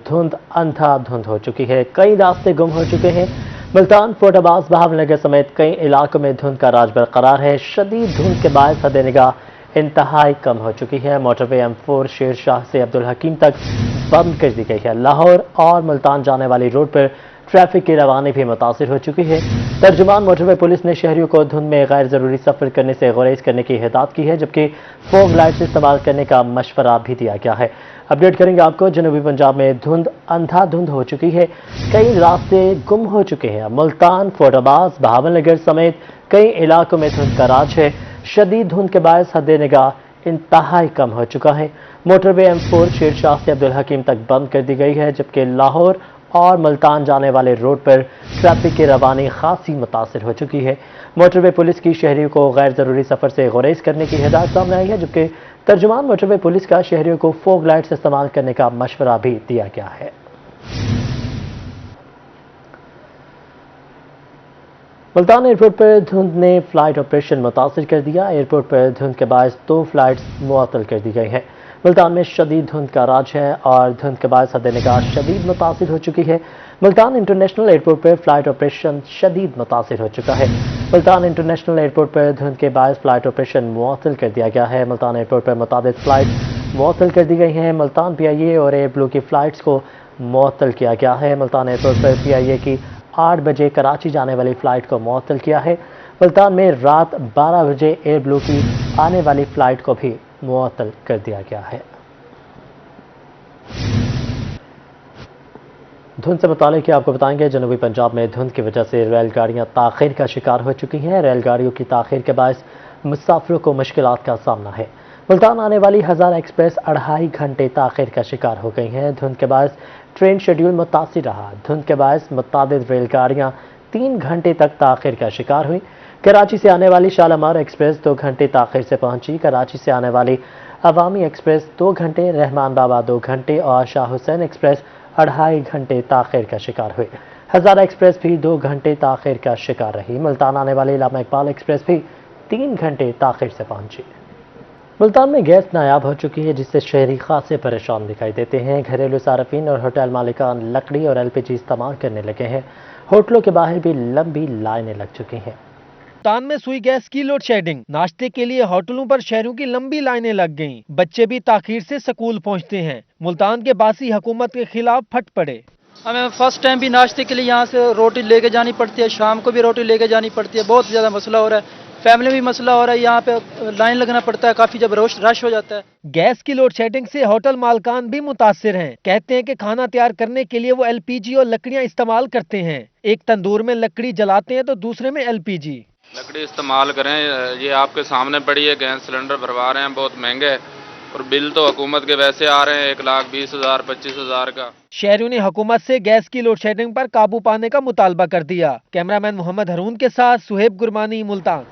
धुंध अंधाधुंध हो चुकी है। कई रास्ते गुम हो चुके हैं। मुल्तान, फोर्टाबाद, बहावलनगर समेत कई इलाकों में धुंध का राज बरकरार है। शदीद धुंध के बायस हद निगाह इंतहाई कम हो चुकी है। मोटरवे M4 शेर शाह से अब्दुल हकीम तक बंद कर दी गई है। लाहौर और मुल्तान जाने वाली रोड पर ट्रैफिक की रवानी भी मुतासिर हो चुकी है। तर्जुमान मोटरवे पुलिस ने शहरियों को धुंध में गैर जरूरी सफर करने से गुरेज करने की हिदायत की है, जबकि फॉग लाइट्स इस्तेमाल करने का मशवरा भी दिया गया है। अपडेट करेंगे आपको। जनूबी पंजाब में धुंध अंधाधुंध हो चुकी है। कई रास्ते गुम हो चुके हैं। मुल्तान, फोर्टाबाद, बहावलनगर समेत कई इलाकों में धुंध का राज है। शदीद धुंध के बायस हद निगाह इंतहाई कम हो चुका है। मोटरवे M4 शेर शाह से अब्दुल हकीम तक बंद कर दी गई है, जबकि लाहौर और मुल्तान जाने वाले रोड पर ट्रैफिक की रवानी खासी मुतासिर हो चुकी है। मोटरवे पुलिस की शहरियों को गैर जरूरी सफर से गुरेज करने की हिदायत सामने आई है, जबकि तर्जुमान मोटरवे पुलिस का शहरियों को फॉग लाइट्स इस्तेमाल करने का मशवरा भी दिया गया है। मुल्तान एयरपोर्ट पर धुंध ने फ्लाइट ऑपरेशन मुतासिर कर दिया। एयरपोर्ट पर धुंध के बायस 2 फ्लाइट्स मुअत्तल कर दी गई हैं। मुल्तान में शदीद धुंध का राज है और धुंध के बायस हद निगाह शदीद मुतासिर हो चुकी है। मुल्तान इंटरनेशनल एयरपोर्ट पर फ्लाइट ऑपरेशन शदीद मुतासिर हो चुका है। मुल्तान इंटरनेशनल एयरपोर्ट पर धुंध के बायस फ्लाइट ऑपरेशन मुअत्तल कर दिया गया है। मुल्तान एयरपोर्ट पर मुताबिक फ्लाइट मुअत्तल कर दी गई हैं। मुल्तान PIA और एयर ब्लू की फ्लाइट्स को मुअत्तल किया गया है। मुल्तान एयरपोर्ट पर PIA की 8 बजे कराची जाने वाली फ्लाइट को मुअत्तल किया है। मुल्तान में रात 12 बजे एयर ब्लू की आने वाली फ्लाइट को भी मुअत्तल कर दिया गया है। धुंध से मुतालिक आपको बताएंगे, जनूबी पंजाब में धुंध की वजह से रेलगाड़ियां ताखीर का शिकार हो चुकी हैं। रेलगाड़ियों की ताखीर के बायस मुसाफिरों को मुश्किलात का सामना है। मुल्तान आने वाली हज़ारा एक्सप्रेस 2.5 घंटे ताखीर का शिकार हो गई हैं। धुंध के बायस ट्रेन शेड्यूल मुतासिर रहा। धुंध के बायस मुतादिद रेलगाड़ियां 3 घंटे तक ताखीर का शिकार हुई। कराची से आने वाली शालामार एक्सप्रेस 2 घंटे ताखीर से पहुंची। कराची से आने वाली अवामी एक्सप्रेस 2 घंटे, रहमान बाबा 2 घंटे और शाह हुसैन एक्सप्रेस 2.5 घंटे ताखीर का शिकार हुई। हज़ारा एक्सप्रेस भी 2 घंटे ताखीर का शिकार रही। मुल्तान आने वाली इलामा इकबाल एक्सप्रेस भी 3 घंटे ताखीर से पहुंची। मुल्तान में गैस नायाब हो चुकी है, जिससे शहरी खासे परेशान दिखाई देते हैं। घरेलू सार्फिन और होटल मालिकान लकड़ी और LPG इस्तेमाल करने लगे हैं। होटलों के बाहर भी लंबी लाइनें लग चुकी हैं। मुल्तान में सुई गैस की लोड शेडिंग, नाश्ते के लिए होटलों पर शहरों की लंबी लाइनें लग गईं। बच्चे भी ताखीर से स्कूल पहुंचते हैं। मुल्तान के बासी हुकूमत के खिलाफ फट पड़े। हमें फर्स्ट टाइम भी नाश्ते के लिए यहाँ से रोटी लेके जानी पड़ती है, शाम को भी रोटी लेके जानी पड़ती है। बहुत ज़्यादा मसला हो रहा है, फैमिली में भी मसला हो रहा है। यहाँ पे लाइन लगना पड़ता है काफी, जब रश हो जाता है। गैस की लोड शेडिंग से होटल मालकान भी मुतासिर हैं। कहते हैं कि खाना तैयार करने के लिए वो LPG और लकड़ियाँ इस्तेमाल करते हैं। एक तंदूर में लकड़ी जलाते हैं तो दूसरे में LPG। लकड़ी इस्तेमाल करें, ये आपके सामने पड़ी है। गैस सिलेंडर भरवा रहे हैं, बहुत महंगे है और बिल तो हुकूमत के वैसे आ रहे हैं 1,20,000 25,000 का। शहरियों ने हुकूमत से गैस की लोड शेडिंग पर काबू पाने का मुतालबा कर दिया। कैमरामैन मोहम्मद हरून के साथ सुहेब गुरमानी, मुल्तान।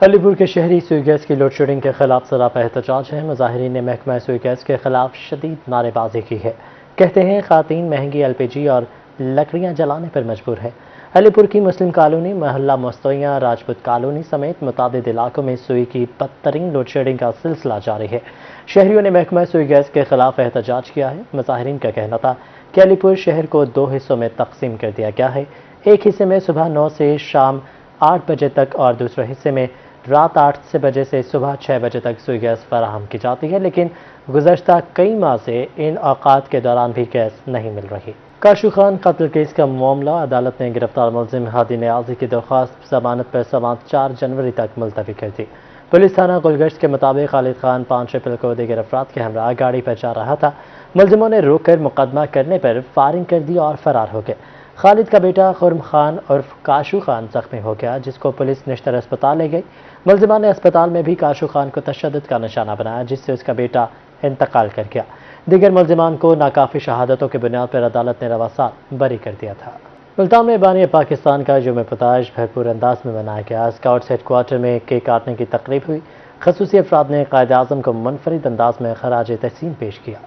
अलीपुर के शहरी सुई गैस की लोड शेडिंग के खिलाफ सरापा एहतजाज है। मुजाहिरीन ने महकमा सुई गैस के खिलाफ शदीद नारेबाजी की है। कहते हैं खातीन महंगी LPG और लकड़ियां जलाने पर मजबूर है। अलीपुर की मुस्लिम कॉलोनी, मोहल्ला मुस्तैया, राजपूत कॉलोनी समेत मुतादिद इलाकों में सुई की बदतरीन लोड शेडिंग का सिलसिला जारी है। शहरियों ने महकमा सुई गैस के खिलाफ एहतजाज किया है। मुजाहिरीन का कहना था कि अलीपुर शहर को 2 हिस्सों में तकसीम कर दिया गया है। एक हिस्से में सुबह 9 से शाम 8 बजे तक और दूसरे हिस्से में रात 8 बजे से सुबह 6 बजे तक सुई गैस फराहम की जाती है, लेकिन गुज़श्ता कई माह से इन औकात के दौरान भी गैस नहीं मिल रही। काशू खान कत्ल केस का मामला, अदालत ने गिरफ्तार मुलजिम हादी नियाज़ी की दरख्वास्त जमानत पर समाअत 4 जनवरी तक मुलतवी कर दी। पुलिस थाना गुलगश्त के मुताबिक खालिद खान 5 अप्रैल को दीगर अफराद के हमरा गाड़ी पर जा रहा था। मुलजिमों ने रोक कर मुकदमा करने पर फायरिंग कर दी और फरार हो गए। खालिद का बेटा खुर्म खान उर्फ काशू खान जख्मी हो गया, जिसको पुलिस निश्तर अस्पताल ले गई। मुलजिमा ने अस्पताल में भी काशू खान को तशद्दुद का निशाना बनाया, जिससे उसका बेटा इंतकाल कर गया। दीगर मुलजिमान को नाकाफी शहादतों की बुनियाद पर अदालत ने रवा साल बरी कर दिया था। मुल्तान में बानी पाकिस्तान का जुमे पैदाइश भरपूर अंदाज में मनाया गया। स्काउट्स हेडक्वार्टर में केक काटने की तकरीब हुई। खसूसी अफराद ने कायद आज़म को मुनफरिद अंदाज में खराज तहसीन पेश किया।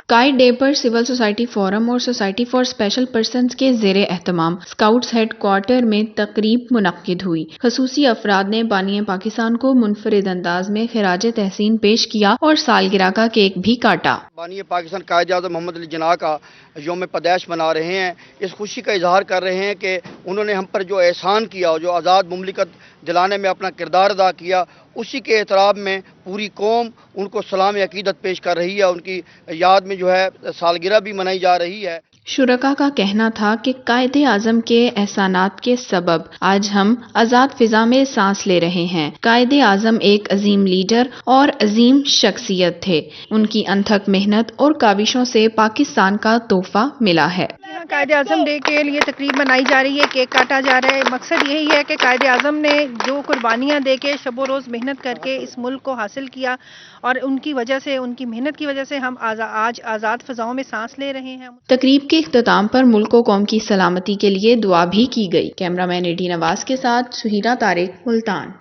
काइट डे पर सिविल सोसाइटी फोरम और सोसाइटी फॉर स्पेशल पर्सनस के ज़ेरे एहतमाम स्काउट्स हेड क्वार्टर में तकरीब मुनक्किद हुई। खसूसी अफराद ने बानी पाकिस्तान को मुनफरिद अंदाज में खिराज तहसीन पेश किया और सालगिरह का केक भी काटा। बानी पाकिस्तान कायद-ए-आज़म मोहम्मद अली जिन्ना का यौम पैदाइश मना रहे हैं। इस खुशी का इजहार कर रहे हैं कि उन्होंने हम पर जो एहसान किया और जो आज़ाद मुमलिकत दिलाने में अपना किरदार अदा किया, उसी के एहतराम में पूरी कौम उनको सलाम अकीदत पेश कर रही है। उनकी याद में जो है सालगिरह भी मनाई जा रही है। शुरका का कहना था कि कायदे आज़म के एहसानात के सबब आज हम आज़ाद फिजा में सांस ले रहे हैं। कायदे आज़म एक अजीम लीडर और अजीम शख्सियत थे। उनकी अनथक मेहनत और काविशों से पाकिस्तान का तोहफा मिला है। कायदे आज़म डे के लिए तकरीब मनाई जा रही है, केक काटा जा रहा है। मकसद यही है कि कायदे आज़म ने जो कुर्बानियाँ दे के शबो रोज़ मेहनत करके इस मुल्क को हासिल किया और उनकी वजह से, उनकी मेहनत की वजह से हम आज आज़ाद फ़ज़ाओं में सांस ले रहे हैं। तकरीब के इख्तिताम पर मुल्क व कौम की सलामती के लिए दुआ भी की गई। कैमरामैन एडी नवाज के साथ सुहीरा तारिक, मुल्तान।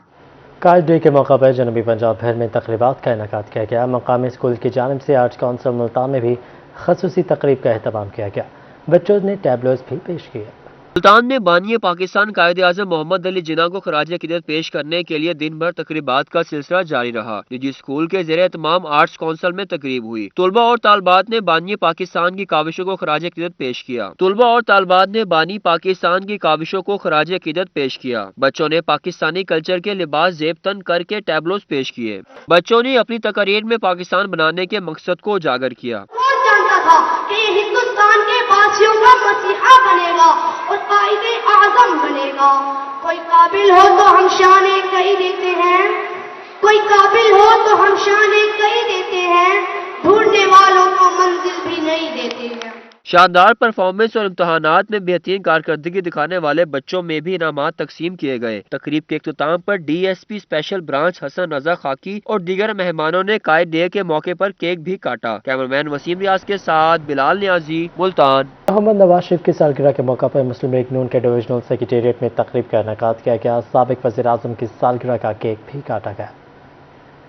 काइट डे के मौका पर जनूबी पंजाब भर में तकरीबात का इनेकाद किया गया। मकामी स्कूल की जानिब से आर्ट्स काउंसिल मुल्तान में भी खसूसी तकरीब का एहतमाम किया गया। बच्चों ने टैबलोज भी पेश किए। मुल्तान में बानी पाकिस्तान कायदे आज़म मोहम्मद अली जिन्ना को खराज अकीदत पेश करने के लिए दिन भर तकरीबात का सिलसिला जारी रहा। निजी स्कूल के ज़ेरे एहतमाम आर्ट्स काउंसिल में तकरीब हुई। तलबा और तालबात ने बानी पाकिस्तान की काविशों को खराज अकीदत पेश किया। तलबा और तालबात ने बानी पाकिस्तान की काविशों को खराज अकीदत पेश किया। बच्चों ने पाकिस्तानी कल्चर के लिबास जेब तन करके टैबलोज पेश किए। बच्चों ने अपनी तकरीर में पाकिस्तान बनाने के मकसद को उजागर किया। था कि ये हिंदुस्तान के वासियों का मसीहा बनेगा और कायदे आज़म बनेगा। कोई काबिल हो तो हम शान कही देते हैं, कोई काबिल हो तो हम शान कही देते हैं, ढूंढने वालों को मंजिल भी नहीं देते हैं। शानदार परफॉर्मेंस और इम्तहानात में बेहतरीन कारकर्दगी दिखाने वाले बच्चों में भी इनामात तकसीम किए गए। तकरीब के इख्तिताम पर DSP special branch Hasan Raza खाकी और दीगर मेहमानों ने कायद डे के मौके पर केक भी काटा। कैमरामैन वसीम रियाज के साथ बिलाल नियाजी, मुल्तान। मोहम्मद नवाज शरीफ की सालगिरह के मौका पर मुस्लिम लीग नून के डिविजनल सेक्रेटेरिएट में तकरीब का इनेकाद किया गया। साबिक वज़ीर आज़म की सालगिरह का केक भी काटा गया।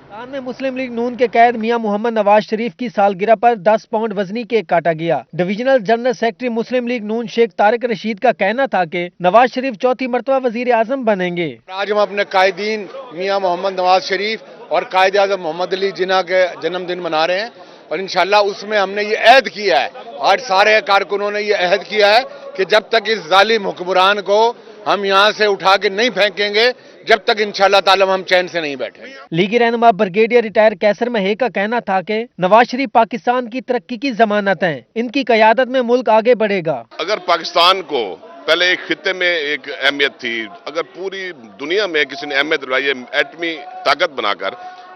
मुल्तान में मुस्लिम लीग नून के कैद मियां मोहम्मद नवाज शरीफ की सालगिरह पर 10 पाउंड वजनी केक काटा गया। डिविजनल जनरल सेक्रेटरी मुस्लिम लीग नून शेख तारिक रशीद का कहना था कि नवाज शरीफ चौथी मरतबा वजीर आजम बनेंगे। आज हम अपने कायदीन मियां मोहम्मद नवाज शरीफ और कायद आज़म मोहम्मद अली जिन्ना के जन्मदिन मना रहे हैं और इंशाल्लाह उसमें हमने ये अहद किया है, आज सारे कारकुनों ने ये अहद किया है कि जब तक इस जालिम हुक्मरान को हम यहाँ से उठा के नहीं फेंकेंगे, जब तक इंशाल्लाह ताला हम चैन से नहीं बैठे। लीगी रहनुमा ब्रिगेडियर रिटायर कैसर महे का कहना था कि नवाज शरीफ पाकिस्तान की तरक्की की जमानत हैं, इनकी क़यादत में मुल्क आगे बढ़ेगा। अगर पाकिस्तान को पहले एक खित्ते में एक अहमियत थी, अगर पूरी दुनिया में किसी ने अहमियत दिलाई है एटमी ताकत बनाकर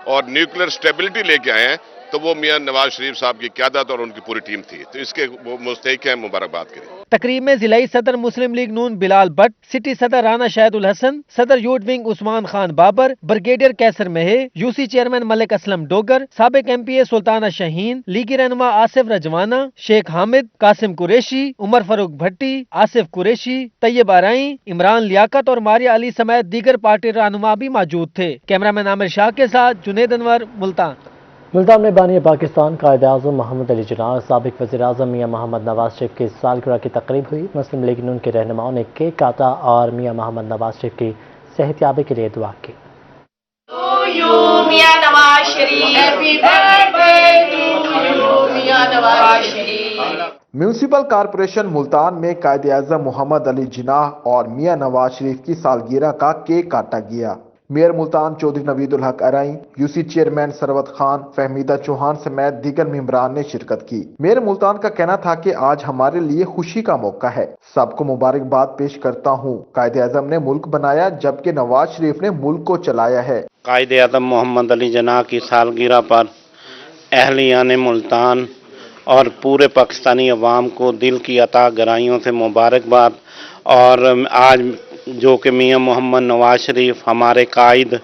और न्यूक्लियर स्टेबिलिटी लेके आए हैं, तो वो मियां नवाज शरीफ साहब की क़यादत और उनकी पूरी टीम थी, तो इसके वो मुस्तहिक हैं, मुबारकबाद करें। तकरीब में जिलाई सदर मुस्लिम लीग नून बिलाल भट्ट, सिटी सदर राना शाहिदुल हसन, सदर youth wing Usman Khan Babar, brigadier Qaiser Mahe, UC chairman Malik Aslam Dogar, साबिक MPA सुल्ताना शहीन, लीगी रहनुमा आसिफ रजवाना, शेख हामिद, कासिम कुरैशी, उमर फारूक भट्टी, आसिफ कुरैशी, तैयब आराई, इमरान लियाकत और मारिया अली समेत दीगर पार्टी रहनुमा भी मौजूद थे। कैमरामैन आमिर शाह के साथ जुनेद अनवर, मुल्तान। मुल्तान में बानी पाकिस्तान कायद आज़म मोहम्मद अली जिन्ना और साबिक वज़ीर आज़म मियां मोहम्मद नवाज शरीफ की सालगिरह की तकरीब हुई। मुस्लिम लीग नून के रहनुमाओं ने केक काटा और मियां मोहम्मद नवाज शरीफ की सेहतयाबी के लिए दुआ की। म्यूनसिपल कॉरपोरेशन मुल्तान में कायद आज़म मोहम्मद अली जिन्ना और मियां नवाज शरीफ की सालगिरह का केक काटा गया। मेयर मुल्तान चौधरी नवीदुल हक अराई, यूसी चेयरमैन सरवत खान, फहमीदा चौहान समेत दीगर मेंबरान ने शिरकत की। मेयर मुल्तान का कहना था कि आज हमारे लिए खुशी का मौका है, सबको मुबारकबाद पेश करता हूँ। कायद आज़म ने मुल्क बनाया जबकि नवाज शरीफ ने मुल्क को चलाया है। कायद आज़म मोहम्मद अली जिन्ना की सालगिरह पर अहलियान मुल्तान और पूरे पाकिस्तानी अवाम को दिल की अता गहराइयों से मुबारकबाद। और आज जो कि मियां मोहम्मद नवाज शरीफ हमारे कायद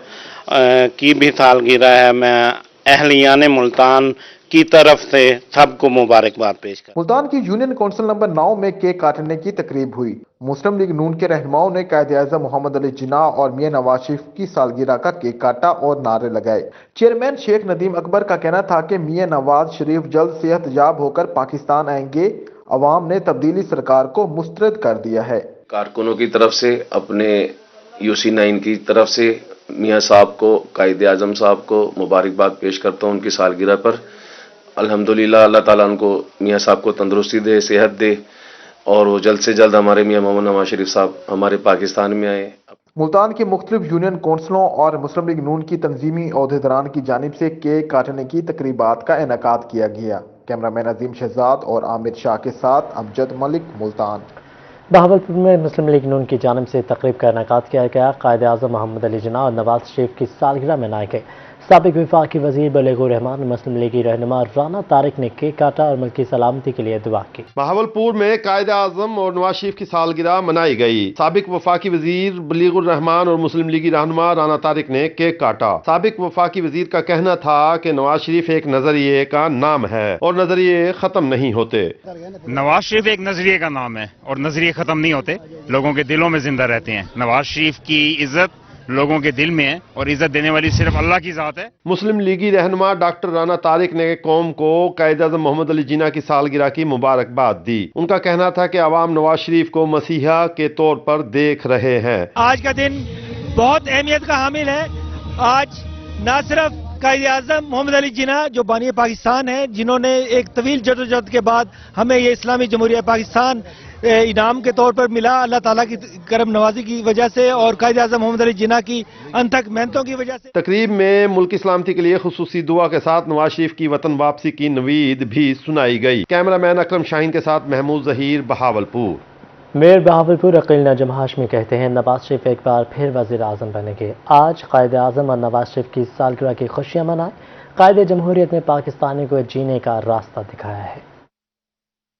की भी सालगिरह है, मैं अहलियान मुल्तान की तरफ से सबको मुबारकबाद पेश कर। मुल्तान की यूनियन कौंसिल नंबर 9 में केक काटने की तकरीब हुई। मुस्लिम लीग नून के रहनुमाओं ने कायद-ए-आज़म मोहम्मद अली जिन्नाह और मियां नवाज शरीफ की सालगिरह का केक काटा और नारे लगाए। चेयरमैन शेख नदीम अकबर का कहना था कि मियां नवाज शरीफ जल्द सेहतयाब होकर पाकिस्तान आएंगे। अवाम ने तब्दीली सरकार को मुस्तरद कर दिया है। कारकुनों की तरफ से, अपने यूसी 9 की तरफ से मियां साहब को, कायद-ए-आज़म साहब को मुबारकबाद पेश करता हूँ उनकी सालगिरह पर। अल्हम्दुलिल्लाह अल्लाह ताला उनको, मियां साहब को तंदुरुस्ती दे, सेहत दे और वो जल्द से जल्द हमारे मियां मोहम्मद नवाज शरीफ साहब हमारे पाकिस्तान में आए। मुल्तान की मुख्तलिफ यूनियन कौंसिलों और मुस्लिम लीग नून की तंजीमी ओहदेदारान की जानिब से केक काटने की तकरीबात का इनेकाद किया गया। कैमरामैन अजीम शहजाद और आमिर शाह के साथ अमजद मलिक, मुल्तान। बहावलपुर में मुस्लिम लीग नून की जानिब से तकरीब का इनेकाद किया गया। कायद-ए-आज़म मोहम्मद अली जिन्नाह और नवाज शरीफ की सालगिरह मनाई गई। साबिक वफाकी वजीर बलीगुर रहमान, मुस्लिम लीगी रहनुमा राना तारिक ने केक काटा और मुल्क की सलामती के लिए दुआ की। बहावलपुर में कायद-ए-आज़म और नवाज शरीफ की सालगिरह मनाई गई। साबिक वफाकी वजीर बलीगुर रहमान और मुस्लिम लीगी रहनुमा राना तारिक ने केक काटा। साबिक वफाकी वजीर का कहना था कि नवाज शरीफ एक नजरिए का नाम है और नजरिए खत्म नहीं होते। नवाज शरीफ एक नजरिए का नाम है और नजरिए खत्म नहीं होते, लोगों के दिलों में जिंदा रहते हैं। नवाज शरीफ की इज्जत लोगों के दिल में है और इज्जत देने वाली सिर्फ अल्लाह की जात है। मुस्लिम लीगी रहनुमा डॉक्टर राना तारिक ने कौम को कायद-ए-आज़म मोहम्मद अली जिन्नाह की सालगिरह की मुबारकबाद दी। उनका कहना था कि अवाम नवाज शरीफ को मसीहा के तौर पर देख रहे हैं। आज का दिन बहुत अहमियत का हामिल है। आज न सिर्फ कायद-ए-आज़म मोहम्मद अली जिन्नाह जो बानी पाकिस्तान है, जिन्होंने एक तवील जदोजहद के बाद हमें ये इस्लामी जमहूरिया पाकिस्तान इनाम के तौर पर मिला, अल्लाह ताला की करम नवाजी की वजह से और कायद-ए-आज़म मोहम्मद अली जिन्नाह की अनथक मेहनतों की वजह से। तकरीब में मुल्क की सलामती के लिए खुसूसी दुआ के साथ नवाज शरीफ की वतन वापसी की नवीद भी सुनाई गई। कैमरामैन अकरम शाहीन के साथ महमूद जहीर, बहावलपुर। मेयर बहावलपुर अकील नजम हाशमी कहते हैं नवाज शरीफ एक बार फिर वज़ीर आज़म बनेंगे। आज कायद-ए-आज़म और नवाज शरीफ की सालगिरह की खुशियां मनाएं। कायदे जमहूरियत में पाकिस्तानी को जीने का रास्ता दिखाया है।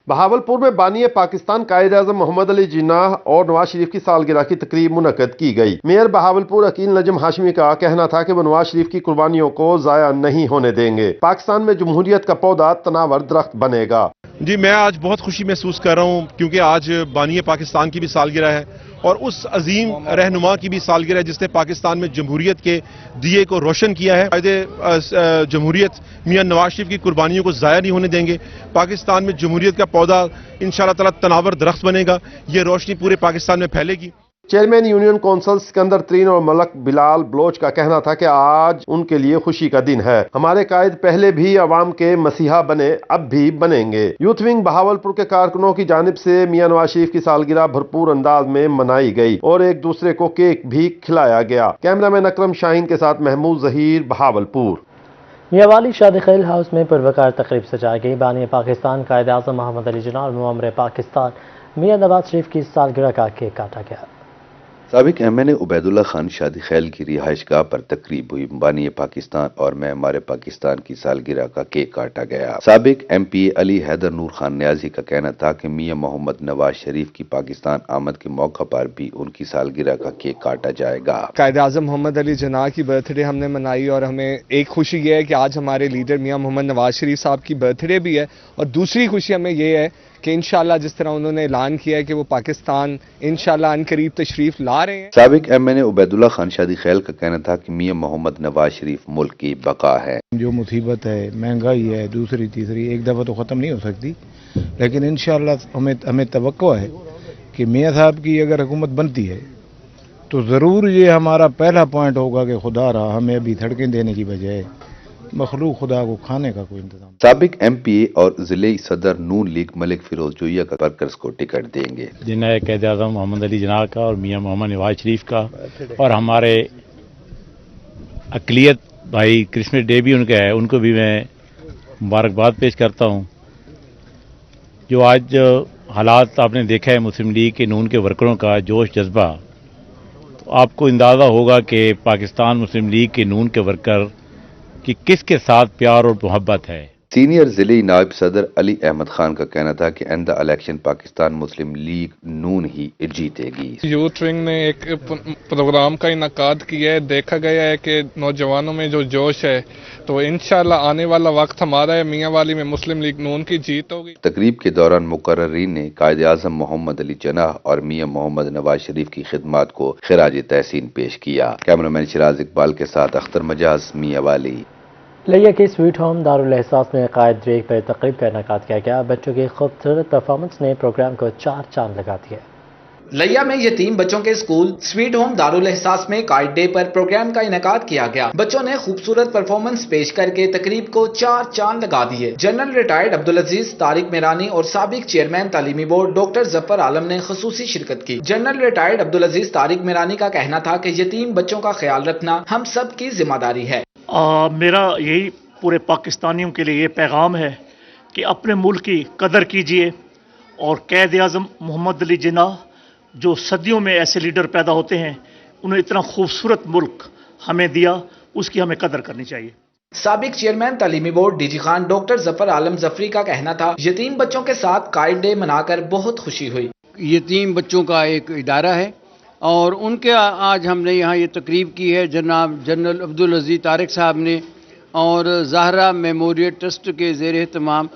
बहावलपुर में बानी पाकिस्तान कायद-ए-आज़म मोहम्मद अली जिन्नाह और नवाज शरीफ की सालगिरह की तकरीब मुनक्कद की गई। मेयर बहावलपुर अकील नजम हाशमी का कहना था कि वो नवाज शरीफ की कुर्बानियों को जाया नहीं होने देंगे। पाकिस्तान में जमहूरियत का पौधा तनावर दरख्त बनेगा। जी, मैं आज बहुत खुशी महसूस कर रहा हूँ क्योंकि आज बानी पाकिस्तान की भी सालगिरह है और उस अजीम रहनुमा की भी सालगिरह है जिसने पाकिस्तान में जमहूरियत के दिए को रोशन किया है। कायदे जमहूरियत मियां नवाज शरीफ की कुर्बानियों को ज़ाया नहीं होने देंगे। पाकिस्तान में जमहूरियत का पौधा इंशाअल्लाह ताला तनावर दरख्त बनेगा, ये रोशनी पूरे पाकिस्तान में फैलेगी। चेयरमैन यूनियन कौंसिल सिकंदर तरीन और मलक बिलाल बलोच का कहना था कि आज उनके लिए खुशी का दिन है। हमारे कायद पहले भी अवाम के मसीहा बने, अब भी बनेंगे। यूथ विंग बहावलपुर के कारकुनों की जानिब से मियां नवाज शरीफ की सालगिरह भरपूर अंदाज में मनाई गई और एक दूसरे को केक भी खिलाया गया। कैमरामैन अकरम शाहीन के साथ महमूद जहीर, बहावलपुर। मियांवाली शादी खेल हाउस में पुरवकार तकरीब सजाई गई। बानी पाकिस्तान कायद-ए-आज़म मोहम्मद अली जिन्नाह और मुअम्मर पाकिस्तान मियां नवाज शरीफ की सालगिरह का केक काटा गया। साबिक एमएनए उबैदुल्ला खान शादी खैल की रिहाइशगाह पर तकरीब हुई। बानी पाकिस्तान और मेमार पाकिस्तान की सालगिरह का केक काटा गया। साबिक एमपी अली हैदर नूर खान न्याजी का कहना था कि मियां मोहम्मद नवाज शरीफ की पाकिस्तान आमद के मौका पर भी उनकी सालगिरह का केक काटा जाएगा। कायद-ए-आज़म मोहम्मद अली जिन्नाह की बर्थडे हमने मनाई और हमें एक खुशी ये है कि आज हमारे लीडर मियां मोहम्मद नवाज शरीफ साहब की बर्थडे भी है और दूसरी खुशी हमें ये है कि इंशाल्लाह जिस तरह उन्होंने ऐलान किया है कि वो पाकिस्तान इंशाल्लाह अनकरीब तशरीफ ला रहे हैं। साबिक एमएनए उबैदुल्ला खान शादी खैल का कहना था कि मियां मोहम्मद नवाज शरीफ मुल्क की बका है। जो मुसीबत है, महंगाई है, दूसरी तीसरी एक दफ़ा तो ख़त्म नहीं हो सकती, लेकिन इंशाल्लाह हमें तवक्को है कि मियां साहब की अगर हुकूमत बनती है तो ज़रूर ये हमारा पहला पॉइंट होगा कि खुदा रहा हमें अभी सड़कें देने की बजाय मखलूक खुदा को खाने का कोई इंतजाम। साबिक एमपी और जिले सदर नून लीग मलिक फिरोज जोइया का वर्कर्स को टिकट देंगे। जिन्हें कायद-ए-आज़म मोहम्मद अली जिन्नाह का और मियां मोहम्मद नवाज शरीफ का और हमारे अक़लियत भाई क्रिसमस डे भी उनका है, उनको भी मैं मुबारकबाद पेश करता हूँ। जो आज हालात आपने देखा है मुस्लिम लीग के नून के वर्करों का जोश जज्बा, तो आपको अंदाज़ा होगा कि पाकिस्तान मुस्लिम लीग के नून के वर्कर कि किसके साथ प्यार और मोहब्बत है। سینئر ضلعی نائب صدر علی احمد خان کا کہنا تھا کہ آئندہ الیکشن پاکستان مسلم لیگ نون ہی جیتے گی۔ یوتھ ونگ نے ایک پروگرام کا انعقاد کیا ہے، دیکھا گیا ہے کہ نوجوانوں میں جو جوش ہے تو انشاءاللہ آنے والا وقت ہمارا ہے، میاں والی میں مسلم لیگ نون کی جیت ہوگی۔ تقریب کے دوران مقررین نے قائد اعظم محمد علی جناح اور میاں محمد نواز شریف کی خدمات کو خراج تحسین پیش کیا۔ کیمرامین شراز اقبال کے ساتھ اختر مجاز، میاں والی۔ لیا کے سویٹ ہوم دارالاحساس میں قائد ڈے پر تقریب کا انعقاد کیا گیا۔ بچوں کی خوبصورت پرفارمنس نے پروگرام کو 4 چاند لگا دیا۔ لیا میں یتیم بچوں کے اسکول سویٹ ہوم دارالاحساس میں قائد ڈے پر پروگرام کا انعقاد کیا گیا۔ بچوں نے خوبصورت پرفارمنس پیش کر کے تقریب کو 4 چاند لگا دیے۔ جنرل ریٹائرڈ عبدالعزیز طارق میرانی اور سابق چیئرمین تعلیمی بورڈ ڈاکٹر ظفر عالم نے خصوصی شرکت کی۔ جنرل ریٹائرڈ عبدالعزیز طارق میرانی کا کہنا تھا کہ یتیم بچوں کا خیال رکھنا ہم سب کی ذمہ داری ہے۔ میرا یہی پورے پاکستانیوں کے لیے یہ پیغام ہے کہ اپنے ملک کی قدر کیجیے، اور قائد اعظم محمد علی جناح جو صدیوں میں ایسے لیڈر پیدا ہوتے ہیں، انہوں نے اتنا خوبصورت ملک ہمیں دیا، اس کی ہمیں قدر کرنی چاہیے۔ سابق چیئرمین تعلیمی board D G Khan doctor Zafar Alam Zafri کا کہنا تھا یتیم بچوں کے ساتھ قائد ڈے منا کر بہت خوشی ہوئی۔ یتیم بچوں کا ایک ادارہ ہے اور ان کے آج ہم نے یہاں یہ تقریب کی ہے جناب جنرل عبدالعزیز طارق صاحب نے اور زہرا میموریل ٹرسٹ کے زیر اہتمام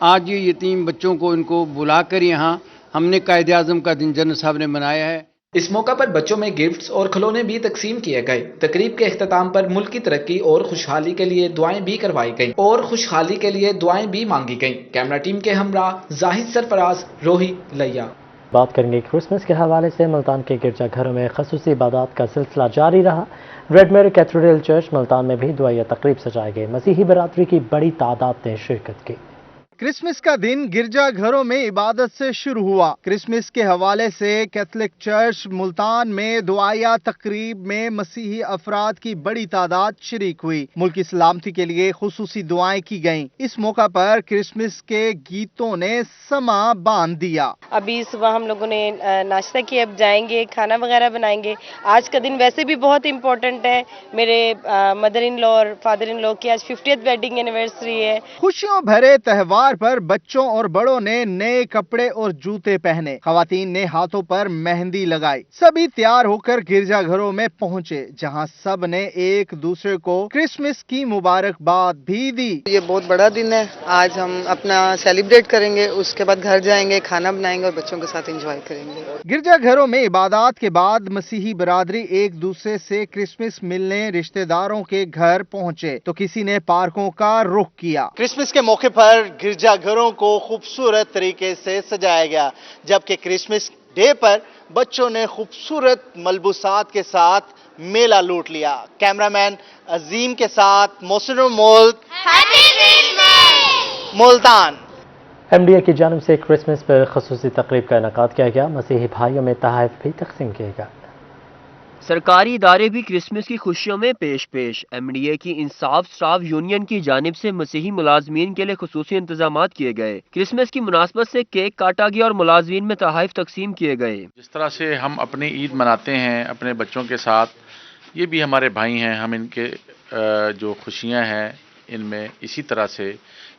آج یہ یتیم بچوں کو ان کو بلا کر یہاں ہم نے قائد اعظم کا دن جنرل صاحب نے منایا ہے۔ اس موقع پر بچوں میں گفٹس اور کھلونے بھی تقسیم کیے گئے۔ تقریب کے اختتام پر ملک کی ترقی اور خوشحالی کے لیے دعائیں بھی کروائی گئیں اور خوشحالی کے لیے دعائیں بھی مانگی گئیں۔ کیمرہ ٹیم کے ہمراہ زاہد سرفراز، روہی، لیا۔ بات کریں گے کرسمس کے حوالے سے۔ ملتان کے گرجا گھروں میں خصوصی عبادات کا سلسلہ جاری رہا۔ ریڈ میری کیتھیڈرل چرچ ملتان میں بھی دعائیہ تقریب سجائے گئے۔ مسیحی برادری کی بڑی تعداد نے شرکت کی۔ کرسمس کا دن گرجا گھروں میں عبادت سے شروع ہوا۔ کرسمس کے حوالے سے کیتھولک چرچ ملتان میں دعائیہ تقریب میں مسیحی افراد کی بڑی تعداد شریک ہوئی۔ ملک کی سلامتی کے لیے خصوصی دعائیں کی گئیں۔ اس موقع پر کرسمس کے گیتوں نے سما باندھ دیا۔ ابھی صبح ہم لوگوں نے ناشتہ کیا، اب جائیں گے کھانا وغیرہ بنائیں گے۔ آج کا دن ویسے بھی بہت امپورٹنٹ ہے، میرے مدر ان لا اور فادر ان لا کی آج 50th ویڈنگ اینیورسری ہے۔ خوشیوں بھرے تہوار پر بچوں اور بڑوں نے نئے کپڑے اور جوتے پہنے۔ خواتین نے ہاتھوں پر مہندی لگائی۔ سبھی تیار ہو کر گرجا گھروں میں پہنچے، جہاں سب نے ایک دوسرے کو کرسمس کی مبارکباد بھی دی۔ یہ بہت بڑا دن ہے، آج ہم اپنا سیلیبریٹ کریں گے، اس کے بعد گھر جائیں گے، کھانا بنائیں گے اور بچوں کے ساتھ انجوائے کریں گے۔ گرجا گھروں میں عبادات کے بعد مسیحی برادری ایک دوسرے سے کرسمس ملنے رشتہ داروں کے گھر پہنچے تو کسی نے پارکوں کا رخ کیا۔ کرسمس کے موقع پر گرجا گھروں کو خوبصورت طریقے سے سجایا گیا، جبکہ کرسمس ڈے پر بچوں نے خوبصورت ملبوسات کے ساتھ میلہ لوٹ لیا۔ کیمرامین عظیم کے ساتھ محسن ملک، ملتان۔ ایم ڈی اے کی جانب سے کرسمس پر خصوصی تقریب کا انعقاد کیا گیا۔ مسیحی بھائیوں میں تحائف بھی تقسیم کیے گئے۔ سرکاری ادارے بھی کرسمس کی خوشیوں میں پیش ایم ڈی اے کی انصاف سٹاف یونین کی جانب سے مسیحی ملازمین کے لیے خصوصی انتظامات کیے گئے۔ کرسمس کی مناسبت سے کیک کاٹا گیا اور ملازمین میں تحائف تقسیم کیے گئے۔ جس طرح سے ہم اپنی عید مناتے ہیں اپنے بچوں کے ساتھ، یہ بھی ہمارے بھائی ہیں، ہم ان کے جو خوشیاں ہیں ان میں اسی طرح سے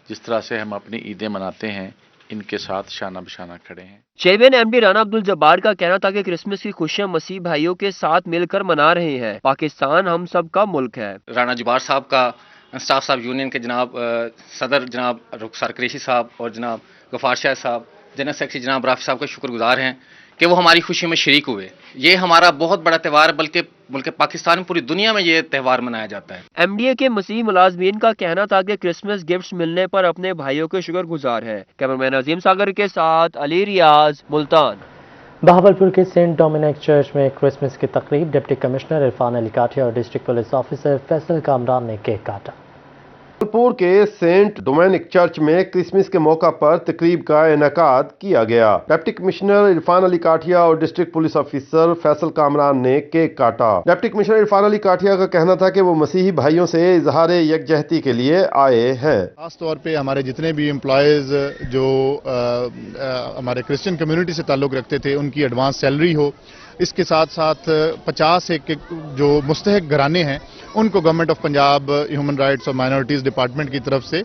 جس طرح سے ہم اپنی عیدیں مناتے ہیں ان کے ساتھ شانہ بشانہ کھڑے ہیں۔ Chairman M D Rana Abdul Jabbar کا کہنا تھا کہ کرسمس کی خوشیاں مسیح بھائیوں کے ساتھ مل کر منا رہے ہیں۔ پاکستان ہم سب کا ملک ہے۔ رانا جبار صاحب کا اسٹاف صاحب یونین کے جناب صدر جناب رخسار قریشی صاحب اور جناب غفار شاہ صاحب، جنرل سیکرٹری جناب رافی صاحب کا شکر گزار ہیں کہ وہ ہماری خوشی میں شریک ہوئے۔ یہ ہمارا بہت بڑا تہوار ہے، بلکہ ملک پاکستان پوری دنیا میں یہ تہوار منایا جاتا ہے۔ ایم ڈی اے کے مسیحی ملازمین کا کہنا تھا کہ کرسمس گفٹس ملنے پر اپنے بھائیوں کے شکر گزار ہے۔ کیمرمین عظیم ساگر کے ساتھ علی ریاض، ملتان۔ بہاولپور کے سینٹ ڈومینک چرچ میں کرسمس کی تقریب ڈپٹی کمشنر عرفان علی کاٹھیا اور district police officer Faisal Kamran نے کیک کاٹا۔ بہاولپور کے سینٹ ڈومینک چرچ میں کرسمس کے موقع پر تقریب کا انعقاد کیا گیا۔ ڈپٹی کمشنر عرفان علی کاٹھیا اور district police officer Faisal Kamran نے کیک کاٹا۔ ڈپٹی کمشنر عرفان علی کاٹھیا کا کہنا تھا کہ وہ مسیحی بھائیوں سے اظہار یکجہتی کے لیے آئے ہیں۔ خاص طور پہ ہمارے جتنے بھی امپلائیز جو ہمارے کرسچن کمیونٹی سے تعلق رکھتے تھے ان کی ایڈوانس سیلری ہو، اس کے ساتھ ساتھ 50 ایک جو مستحق گھرانے ہیں ان کو government of Punjab human rights اور مائنورٹیز ڈپارٹمنٹ کی طرف سے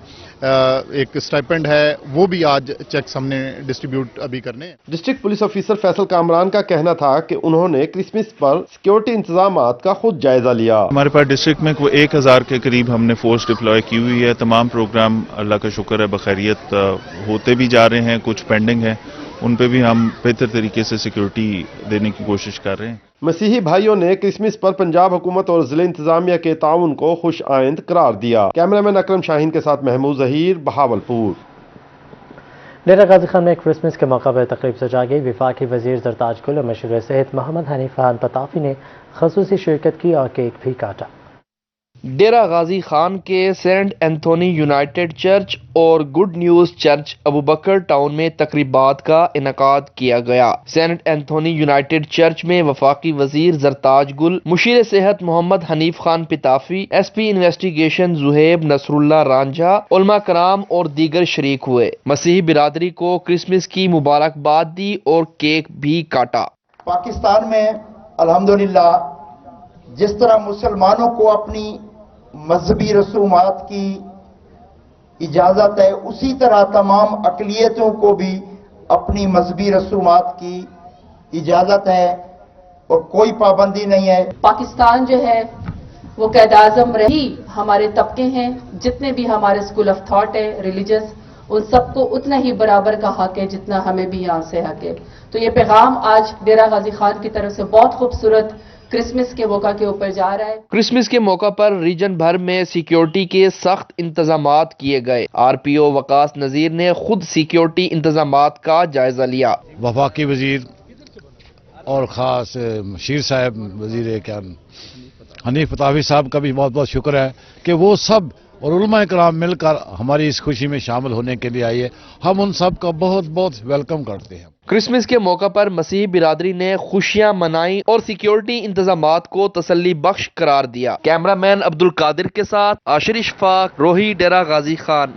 ایک اسٹائپنڈ ہے، وہ بھی آج چیکس ہم نے ڈسٹریبیوٹ ابھی کرنے ہیں۔ District police officer Faisal Kamran کا کہنا تھا کہ انہوں نے کرسمس پر سیکیورٹی انتظامات کا خود جائزہ لیا۔ ہمارے پاس ڈسٹرکٹ میں کوئی 1000 کے قریب ہم نے فورس ڈپلوائے کی ہوئی ہے۔ تمام پروگرام اللہ کا شکر ہے بخیریت ہوتے بھی جا رہے ہیں، کچھ پینڈنگ ہیں، ان پہ بھی ہم بہتر طریقے سے سیکیورٹی دینے کی کوشش کر رہے ہیں۔ مسیحی بھائیوں نے کرسمس پر پنجاب حکومت اور ضلع انتظامیہ کے تعاون کو خوش آئند قرار دیا۔ کیمرامین اکرم شاہین کے ساتھ محمود ظہیر، بہاولپور۔ ڈیرہ غازی خان میں کرسمس کے موقع پر تقریب سجا گئی۔ وفاقی وزیر زرتاج گل اور مشیر صحت محمد حنیف خان پتافی نے خصوصی شرکت کی اور کیک بھی کاٹا۔ ڈیرہ غازی خان کے سینٹ اینتھونی یونائیٹڈ چرچ اور good news church Abubakar town میں تقریبات کا انعقاد کیا گیا۔ سینٹ اینتھونی یونائیٹڈ چرچ میں وفاقی وزیر زرتاج گل، مشیر صحت Muhammad Hanif Khan Pitafi, S P investigation Zohaib Nasr Ullah Ranjha, علماء کرام اور دیگر شریک ہوئے۔ مسیحی برادری کو کرسمس کی مبارکباد دی اور کیک بھی کاٹا۔ پاکستان میں الحمدللہ جس طرح مسلمانوں کو اپنی مذہبی رسومات کی اجازت ہے، اسی طرح تمام اقلیتوں کو بھی اپنی مذہبی رسومات کی اجازت ہے اور کوئی پابندی نہیں ہے۔ پاکستان جو ہے وہ قائد اعظم رہی، ہمارے طبقے ہیں جتنے بھی ہمارے اسکول آف تھاٹ ہے ریلیجس، ان سب کو اتنا ہی برابر کا حق ہے جتنا ہمیں بھی یہاں سے حق ہے۔ تو یہ پیغام آج ڈیرہ غازی خان کی طرف سے بہت خوبصورت کرسمس کے موقع کے اوپر جا رہا ہے۔ کرسمس کے موقع پر ریجن بھر میں سیکیورٹی کے سخت انتظامات کیے گئے۔ آر پی او وقاص نذیر نے خود سیکیورٹی انتظامات کا جائزہ لیا۔ وفاقی وزیر اور خاص مشیر صاحب وزیر حنیف پتافی صاحب کا بھی بہت بہت شکر ہے کہ وہ سب اور علماء کرام مل کر ہماری اس خوشی میں شامل ہونے کے لیے آئی ہے۔ ہم ان سب کا بہت بہت ویلکم کرتے ہیں۔ کرسمس کے موقع پر مسیحی برادری نے خوشیاں منائیں اور سیکیورٹی انتظامات کو تسلی بخش قرار دیا۔ کیمرہ مین عبدالقادر کے ساتھ عاشر اشفاق، روہی، ڈیرہ غازی خان۔